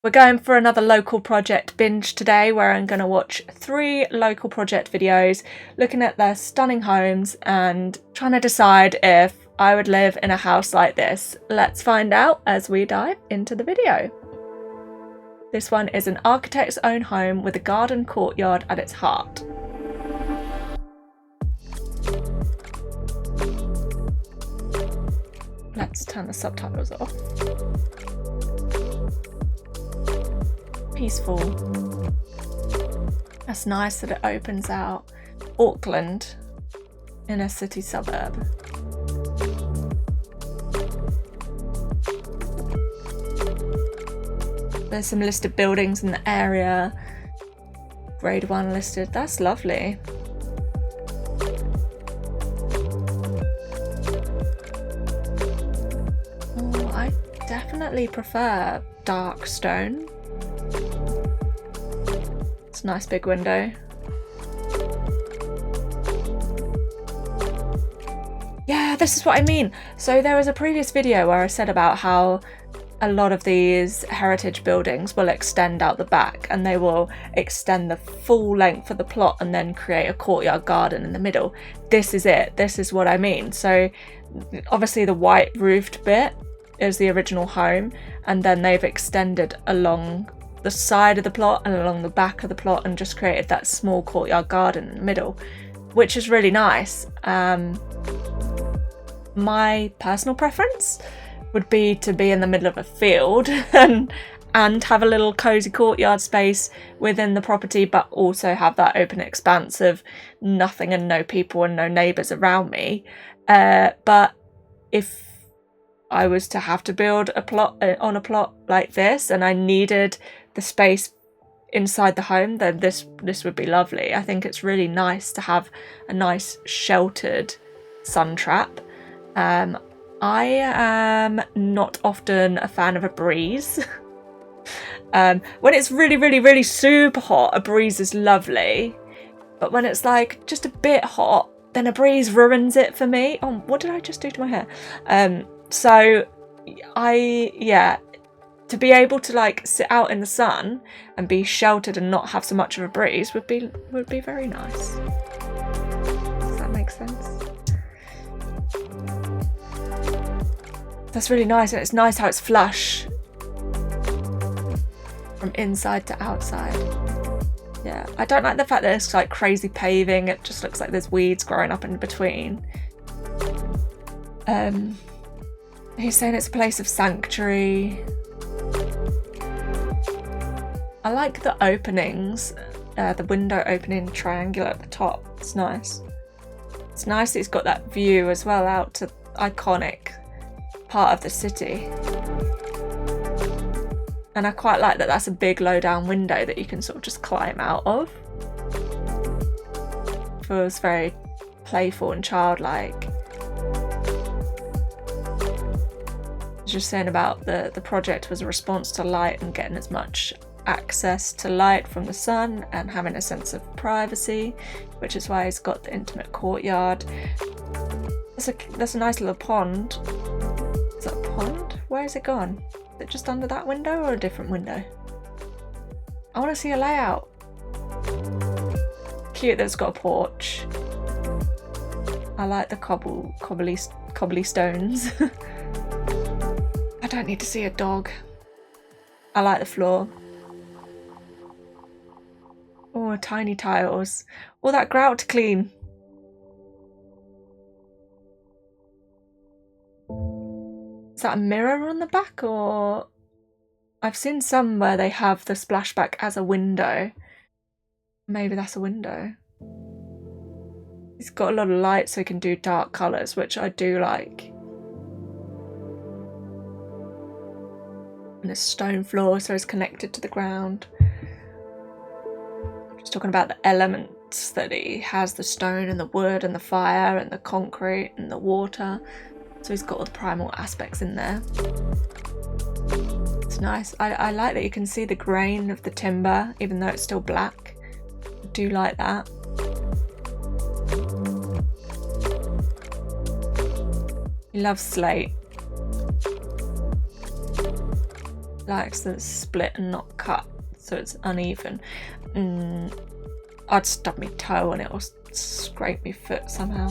We're going for another local project binge today where I'm going to watch 3 local project videos looking at their stunning homes and trying to decide if I would live in a house like this. Let's find out as we dive into the video. This one is an architect's own home with a garden courtyard at its heart. Let's turn the subtitles off. Peaceful. That's nice that it opens out Auckland in a city suburb. There's some listed buildings in the area. Grade 1 listed. That's lovely. Oh, I definitely prefer dark stone. It's a nice big window. Yeah, this is what I mean. So there was a previous video where I said about how a lot of these heritage buildings will extend out the back and they will extend the full length of the plot and then create a courtyard garden in the middle. This is it. This is what I mean. So obviously the white roofed bit is the original home, and then they've extended along the side of the plot and along the back of the plot and just created that small courtyard garden in the middle, which is really nice. My personal preference would be to be in the middle of a field and have a little cozy courtyard space within the property, but also have that open expanse of nothing and no people and no neighbours around me. But if I was to have to build a plot on a plot like this and I needed the space inside the home, then this would be lovely. I think it's really nice to have a nice sheltered sun trap. I am not often a fan of a breeze. When it's really, really, really super hot, a breeze is lovely. But when it's like just a bit hot, then a breeze ruins it for me. Oh, what did I just do to my hair? So to be able to like sit out in the sun and be sheltered and not have so much of a breeze would be very nice. Does that make sense? That's really nice, and it's nice how it's flush from inside to outside. Yeah, I don't like the fact that it's like crazy paving. It just looks like there's weeds growing up in between. He's saying it's a place of sanctuary. I like the openings, the window opening triangular at the top. It's nice. It's nice that it's got that view as well out to iconic part of the city. And I quite like that that's a big low down window that you can sort of just climb out of. Feels very playful and childlike. Just saying about the project was a response to light and getting as much access to light from the sun and having a sense of privacy, which is why he's got the intimate courtyard. There's a nice little pond. Is that a pond? Where is it gone? Is it just under that window or a different window? I want to see a layout. Cute that it's got a porch. I like the cobbly stones. I don't need to see a dog. I like the floor. Oh, tiny tiles. All that grout to clean. Is that a mirror on the back, or... I've seen some where they have the splashback as a window. Maybe that's a window. It's got a lot of light so you can do dark colours, which I do like. And a stone floor, so it's connected to the ground. Just talking about the elements that he has, the stone and the wood and the fire and the concrete and the water. So he's got all the primal aspects in there. It's nice. I like that you can see the grain of the timber, even though it's still black. I do like that. He loves slate. likes the split and not cut, so it's uneven. I'd stub my toe on it or scrape my foot somehow.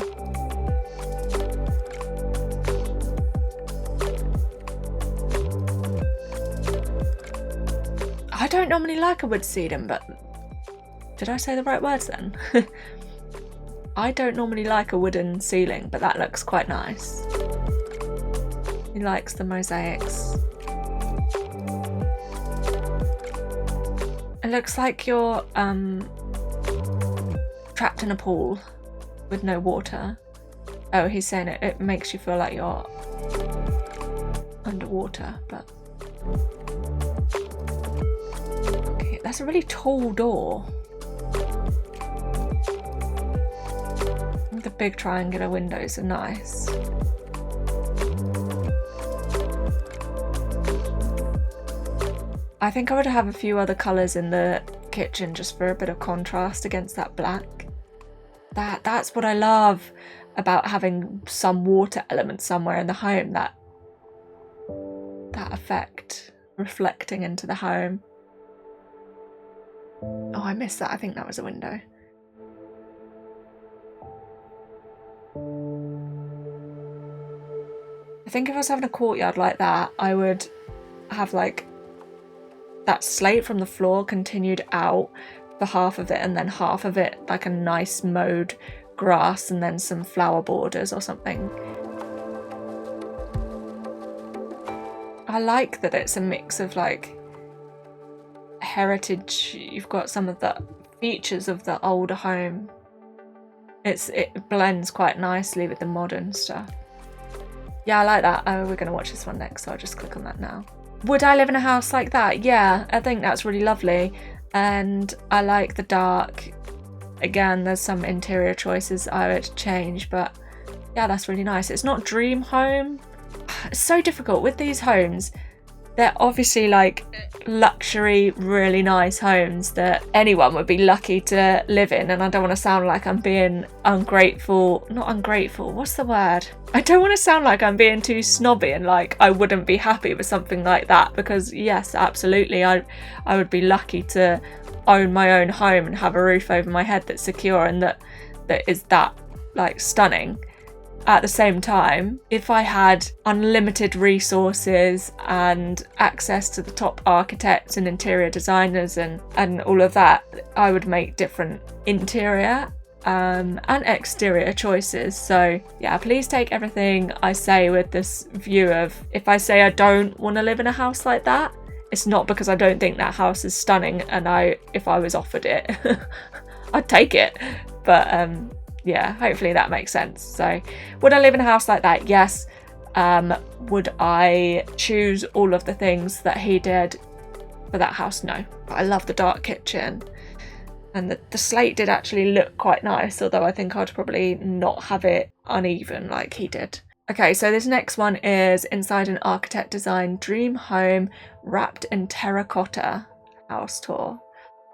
I don't normally like a wood ceiling, but did I say the right words then? I don't normally like a wooden ceiling, but that looks quite nice. He likes the mosaics. It looks like you're trapped in a pool with no water. Oh, he's saying it makes you feel like you're underwater, but... Okay, that's a really tall door. The big triangular windows are nice. I think I would have a few other colours in the kitchen just for a bit of contrast against that black. That's what I love about having some water element somewhere in the home, that effect reflecting into the home. Oh, I missed that. I think that was a window. I think if I was having a courtyard like that, I would have like that slate from the floor continued out for half of it, and then half of it like a nice mowed grass and then some flower borders or something. I like that it's a mix of like heritage. You've got some of the features of the older home. It blends quite nicely with the modern stuff. Yeah, I like that. Oh, we're going to watch this one next, so I'll just click on that now. Would I live in a house like that? Yeah, I think that's really lovely. And I like the dark. Again, there's some interior choices I would change, but yeah, that's really nice. It's not dream home. It's so difficult with these homes. They're obviously like luxury, really nice homes that anyone would be lucky to live in. And I don't want to sound like I'm being ungrateful. Not ungrateful, what's the word? I don't want to sound like I'm being too snobby and like I wouldn't be happy with something like that, because yes, absolutely, I would be lucky to own my own home and have a roof over my head that's secure and that is that like stunning. At the same time, if I had unlimited resources and access to the top architects and interior designers and all of that, I would make different interior and exterior choices. So yeah, please take everything I say with this view of, if I say I don't want to live in a house like that, it's not because I don't think that house is stunning, and if I was offered it, I'd take it. But yeah, hopefully that makes sense. So would I live in a house like that? Yes. Would I choose all of the things that he did for that house? No. But I love the dark kitchen, and the slate did actually look quite nice, although I think I'd probably not have it uneven like he did. Okay, so this next one is inside an architect designed dream home wrapped in terracotta house tour.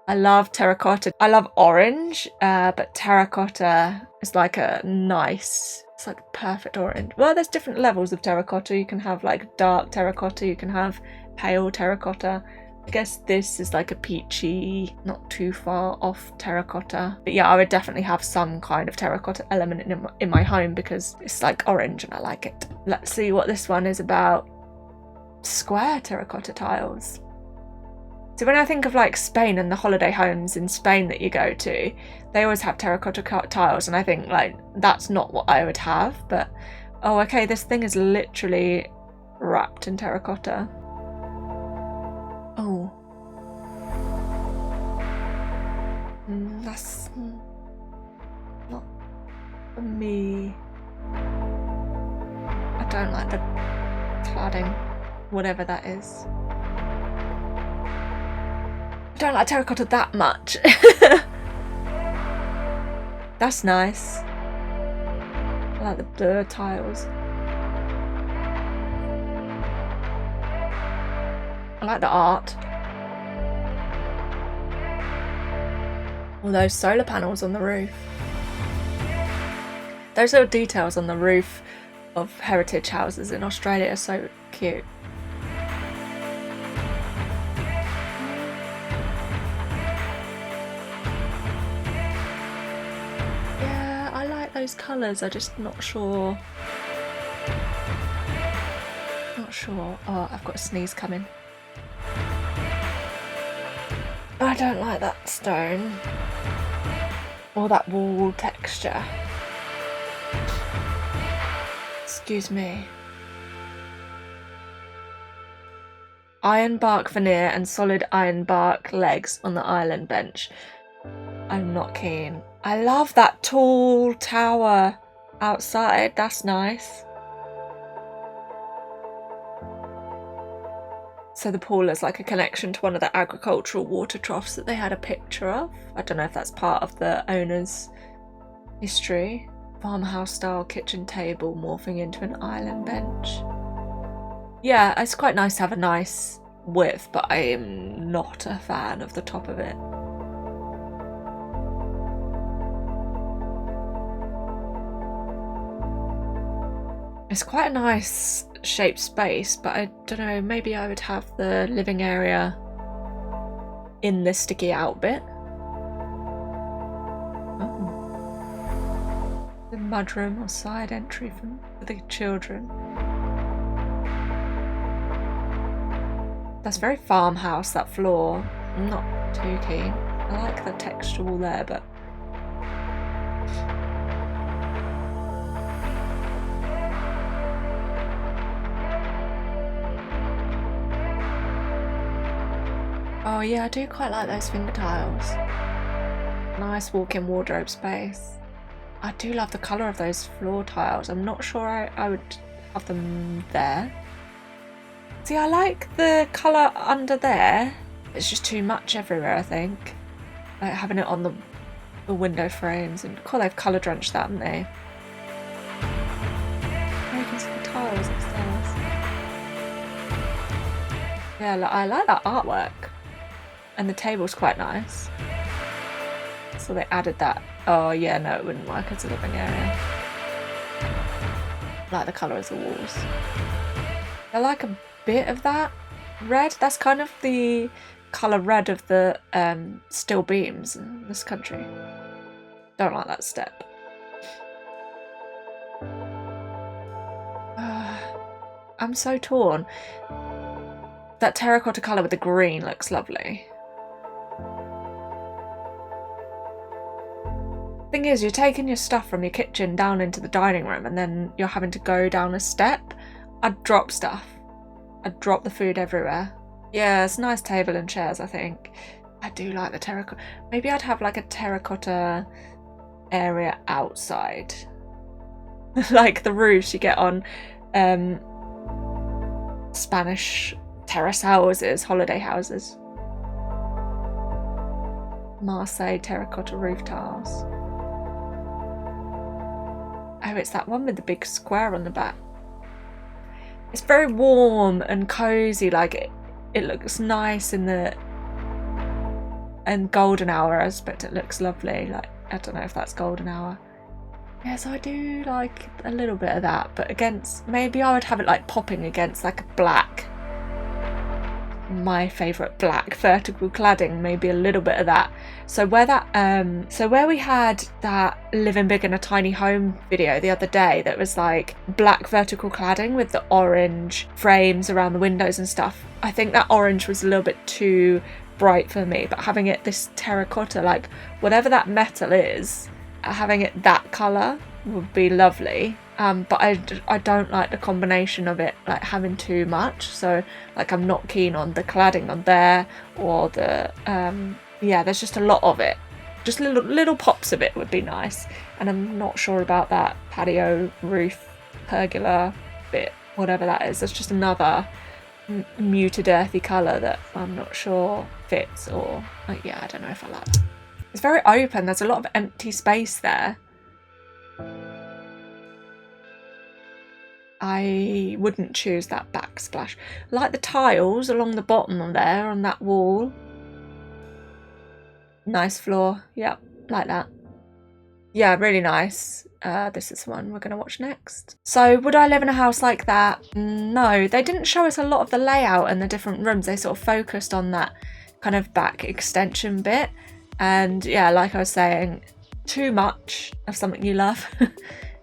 I love terracotta. I love orange, but terracotta is like a nice, it's like perfect orange. Well, there's different levels of terracotta. You can have like dark terracotta, you can have pale terracotta. I guess this is like a peachy, not too far off terracotta. But yeah, I would definitely have some kind of terracotta element in my home because it's like orange and I like it. Let's see what this one is about. Square terracotta tiles. So when I think of like Spain and the holiday homes in Spain that you go to, they always have terracotta tiles, and I think like that's not what I would have. But oh, okay, this thing is literally wrapped in terracotta. Oh, that's not for me. I don't like the cladding, whatever that is. I don't like terracotta that much. That's nice. I like the blur tiles. I like the art. All those solar panels on the roof. Those little details on the roof of heritage houses in Australia are so cute. those colours. I'm just not sure. Not sure. Oh, I've got a sneeze coming. I don't like that stone. Or that wall texture. Excuse me. Ironbark veneer and solid ironbark legs on the island bench. I'm not keen. I love that tall tower outside. That's nice. So the pool is like a connection to one of the agricultural water troughs that they had a picture of. I don't know if that's part of the owner's history. Farmhouse style kitchen table morphing into an island bench. Yeah, it's quite nice to have a nice width, but I am not a fan of the top of it. It's quite a nice shaped space, but I don't know, maybe I would have the living area in the sticky out bit. Oh. The mudroom or side entry for the children. That's very farmhouse, that floor. I'm not too keen. I like the texture all there, but... Oh yeah, I do quite like those finger tiles. Nice walk-in wardrobe space. I do love the colour of those floor tiles. I'm not sure I would have them there. See, I like the colour under there. It's just too much everywhere, I think. Like having it on the window frames. And they've colour drenched that, haven't they? Oh, you can see the tiles upstairs. Yeah, I like that artwork. And the table's quite nice. So they added that. Oh yeah, no, it wouldn't work as a living area. I like the colour of the walls. I like a bit of that red. That's kind of the colour red of the steel beams in this country. Don't like that step. I'm so torn. That terracotta colour with the green looks lovely. Thing is, you're taking your stuff from your kitchen down into the dining room and then you're having to go down a step. I'd drop stuff. I'd drop the food everywhere. Yeah, it's a nice table and chairs, I think. I do like the terracotta. Maybe I'd have like a terracotta area outside. Like the roofs you get on Spanish terrace houses, holiday houses. Marseille terracotta roof tiles. Oh, it's that one with the big square on the back. It's very warm and cozy, like it looks nice in the golden hour aspect. It looks lovely. Like, I don't know if that's golden hour. Yes, I do like a little bit of that, but against, maybe I would have it like popping against like a black, my favourite black vertical cladding, maybe a little bit of that. So where that so where we had that living big in a tiny home video the other day that was like black vertical cladding with the orange frames around the windows and stuff, I think that orange was a little bit too bright for me, but having it this terracotta, like whatever that metal is, having it that colour would be lovely. But I don't like the combination of it like having too much, so like I'm not keen on the cladding on there or the yeah, there's just a lot of it. Just little pops of it would be nice, and I'm not sure about that patio roof pergola bit, whatever that is. There's just another muted earthy colour that I'm not sure fits, or like, yeah, I don't know if I like it. It's very open, there's a lot of empty space there. I wouldn't choose that backsplash. I like the tiles along the bottom on there on that wall. Nice floor. Yep, like that. Yeah, really nice. This is the one we're going to watch next. So would I live in a house like that? No, they didn't show us a lot of the layout and the different rooms. They sort of focused on that kind of back extension bit. And yeah, like I was saying, too much of something you love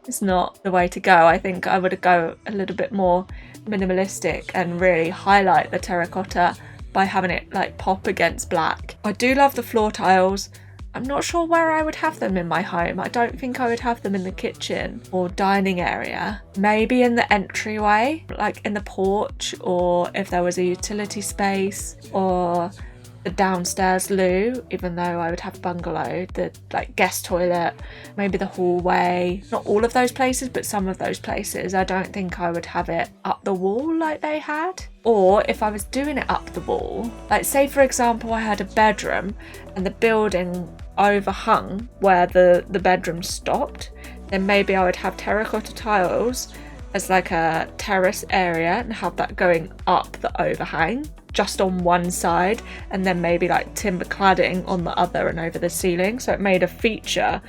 is not the way to go. I think I would go a little bit more minimalistic and really highlight the terracotta by having it like pop against black. I do love the floor tiles. I'm not sure where I would have them in my home. I don't think I would have them in the kitchen or dining area. Maybe in the entryway, like in the porch, or if there was a utility space, or the downstairs loo, even though I would have a bungalow, the like guest toilet, maybe the hallway. Not all of those places, but some of those places. I don't think I would have it up the wall like they had. Or if I was doing it up the wall, like say for example I had a bedroom and the building overhung where the bedroom stopped, then maybe I would have terracotta tiles as like a terrace area and have that going up the overhang just on one side, and then maybe like timber cladding on the other and over the ceiling, so it made a feature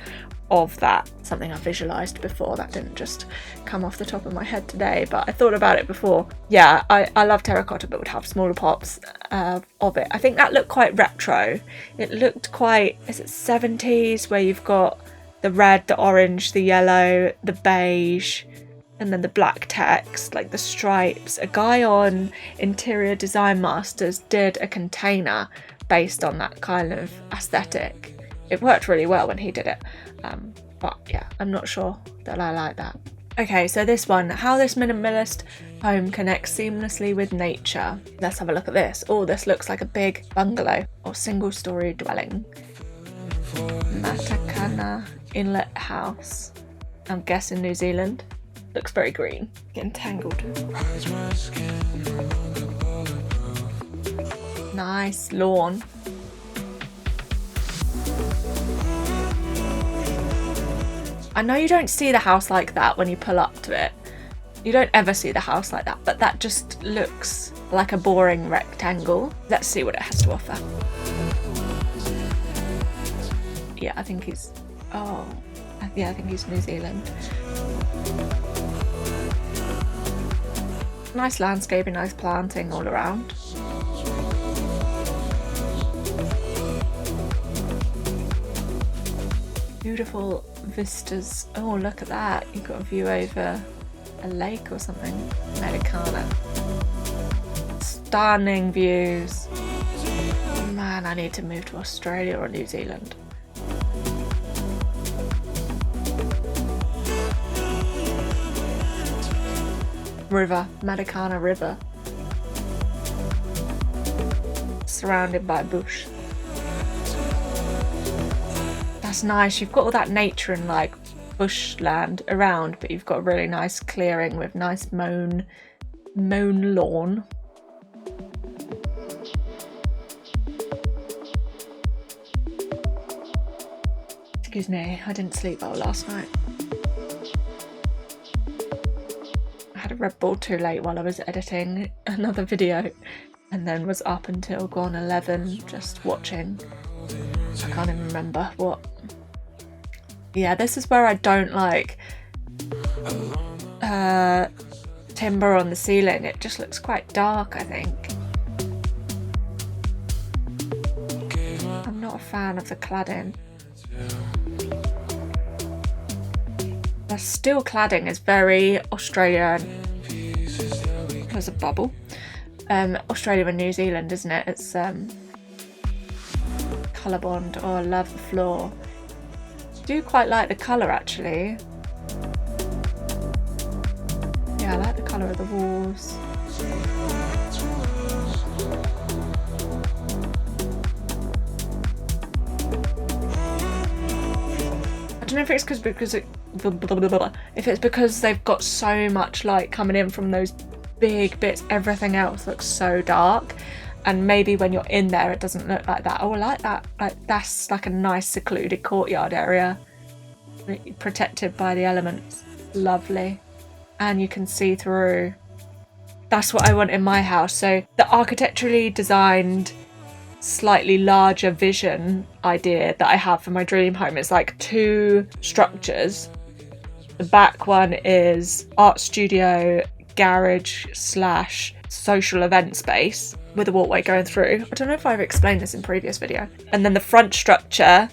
of that. Something I visualized before, that didn't just come off the top of my head today, but I thought about it before. Yeah, I love terracotta, but would have smaller pops of it. I think that looked quite retro. It looked quite, is it 70s, where you've got the red, the orange, the yellow, the beige, and then the black text, like the stripes. A guy on Interior Design Masters did a container based on that kind of aesthetic. It worked really well when he did it, but yeah, I'm not sure that I like that. Okay, so this one, how this minimalist home connects seamlessly with nature. Let's have a look at this. Oh, this looks like a big bungalow or single-story dwelling. Matakana Inlet House. I'm guessing New Zealand. Looks very green. Getting tangled. Nice lawn. I know you don't see the house like that when you pull up to it. You don't ever see the house like that, but that just looks like a boring rectangle. Let's see what it has to offer. Yeah, I think he's... Oh, yeah, I think he's New Zealand. Nice landscaping, nice planting all around. Beautiful vistas. Oh, look at that. You've got a view over a lake or something. Americana. Stunning views. Man, I need to move to Australia or New Zealand. River, Matakana River. Surrounded by bush. That's nice. You've got all that nature and like bushland around, but you've got a really nice clearing with nice mown lawn. Excuse me, I didn't sleep well last night. I had a Red Bull too late while I was editing another video, and then was up until gone 11 just watching. I can't even remember what. Yeah, this is where I don't like timber on the ceiling. It just looks quite dark, I think. I'm not a fan of the cladding. The steel cladding is very Australian. There's a bubble. Australia and New Zealand, isn't it? It's Colorbond. Oh, I love the floor. I do quite like the colour actually. Yeah, I like the colour of the walls. I don't know if it's because they've got so much light coming in from those big bits. Everything else looks so dark, and maybe when you're in there it doesn't look like that. Oh, I like that. Like, that's like a nice secluded courtyard area, protected by the elements. Lovely. And you can see through. That's what I want in my house. So the architecturally designed, slightly larger vision idea that I have for my dream home is like two structures. The back one is art studio, garage / social event space with a walkway going through. I don't know if I've explained this in previous video. And then the front structure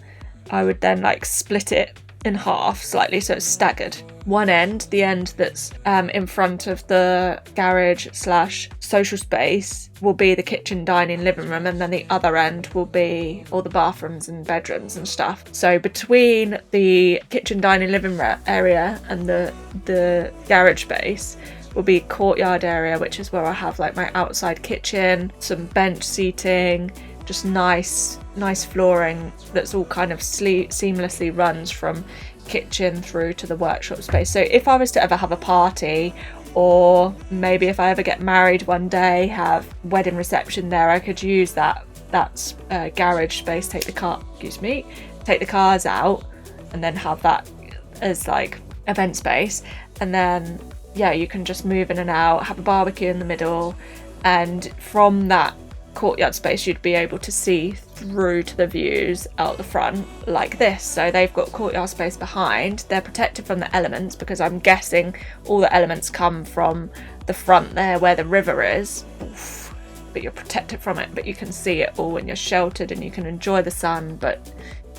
I would then like split it in half slightly so it's staggered. One end, the end that's in front of the garage / social space, will be the kitchen, dining, living room, and then the other end will be all the bathrooms and bedrooms and stuff. So between the kitchen, dining, living room area and the garage space will be courtyard area, which is where I have like my outside kitchen, some bench seating, just nice flooring that's all kind of seamlessly runs from kitchen through to the workshop space. So if I was to ever have a party, or maybe if I ever get married one day, have wedding reception there, I could use that garage space, take the cars out, and then have that as like event space. And then yeah, you can just move in and out, have a barbecue in the middle, and from that courtyard space you'd be able to see through to the views out the front like this. So they've got courtyard space behind, they're protected from the elements because I'm guessing all the elements come from the front there where the river is. Oof, but you're protected from it, but you can see it all and you're sheltered and you can enjoy the sun, but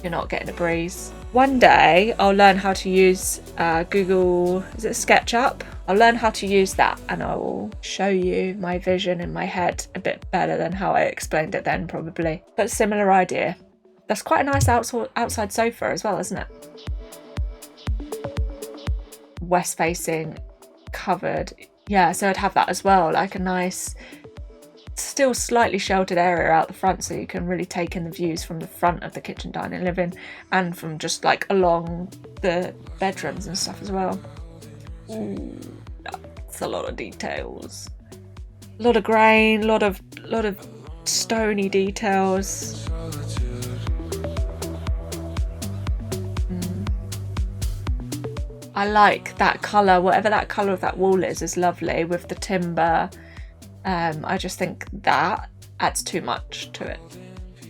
you're not getting a breeze. One day I'll learn how to use Google, is it SketchUp? I'll learn how to use that and I will show you my vision in my head a bit better than how I explained it then probably. But similar idea. That's quite a nice outside sofa as well, isn't it? West facing, covered. Yeah, so I'd have that as well, like a nice, still slightly sheltered area out the front so you can really take in the views from the front of the kitchen, dining, living, and from just like along the bedrooms and stuff as well. Ooh, that's a lot of details. A lot of grain, a lot of stony details. I like that colour, whatever that colour of that wall is lovely with the timber. I just think that adds too much to it.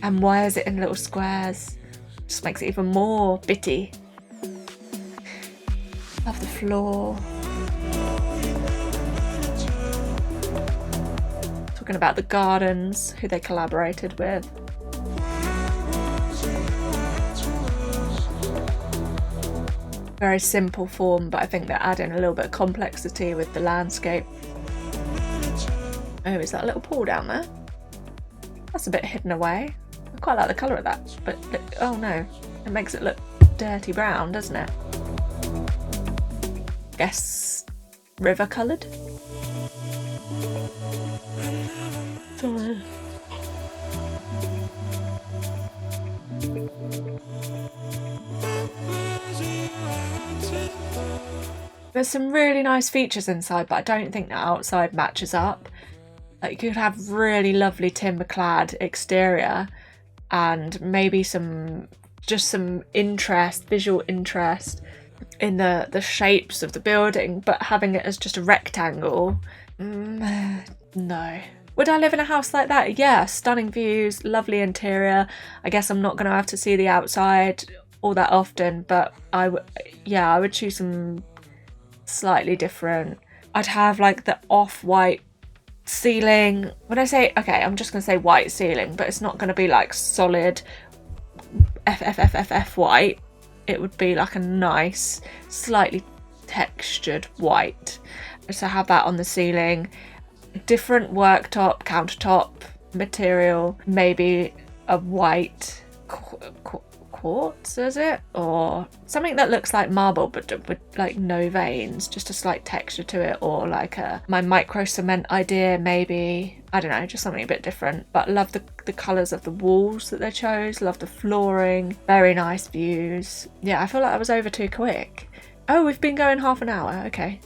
And why is it in little squares? Just makes it even more bitty. Love the floor. Talking about the gardens, who they collaborated with. Very simple form, but I think they're adding a little bit of complexity with the landscape. Oh, is that a little pool down there? That's a bit hidden away. I quite like the colour of that, but oh no, it makes it look dirty brown, doesn't it? Guess river coloured? There's some really nice features inside, but I don't think the outside matches up. Like you could have really lovely timber clad exterior and maybe some visual interest in the shapes of the building, but having it as just a rectangle, no. Would I live in a house like that? Yeah, stunning views, lovely interior. I guess I'm not going to have to see the outside all that often, but I would choose some slightly different. I'd have like the off-white ceiling. When I say, okay, I'm just going to say white ceiling, but it's not going to be like solid FFFFF white. It would be like a nice, slightly textured white. So have that on the ceiling. Different worktop, countertop material, maybe a white quartz, is it? Or something that looks like marble but with like no veins, just a slight texture to it, or like my micro cement idea maybe. I don't know, just something a bit different. But love the colours of the walls that they chose, love the flooring, very nice views. Yeah, I feel like I was over too quick. Oh, we've been going half an hour, okay.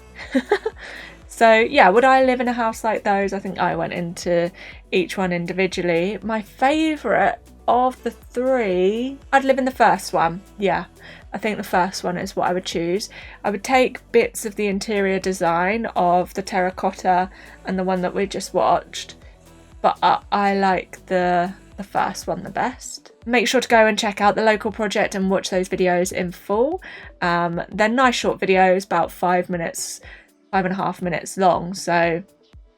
So yeah, would I live in a house like those? I think I went into each one individually. My favourite of the three, I'd live in the first one. Yeah, I think the first one is what I would choose. I would take bits of the interior design of the terracotta and the one that we just watched, but I like the first one the best. Make sure to go and check out the local project and watch those videos in full. They're nice short videos, about 5.5 minutes long, so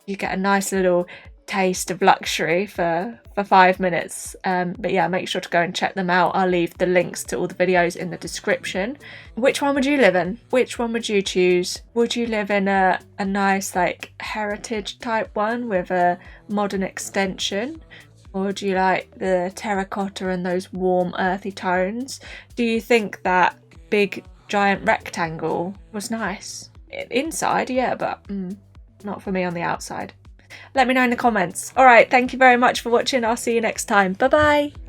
you get a nice little taste of luxury for 5 minutes. But yeah, make sure to go and check them out. I'll leave the links to all the videos in the description. Which one would you live in? Which one would you choose? Would you live in a nice like heritage type one with a modern extension? Or do you like the terracotta and those warm earthy tones? Do you think that big giant rectangle was nice? Inside, yeah, but not for me on the outside. Let me know in the comments. Alright, thank you very much for watching. I'll see you next time. Bye bye!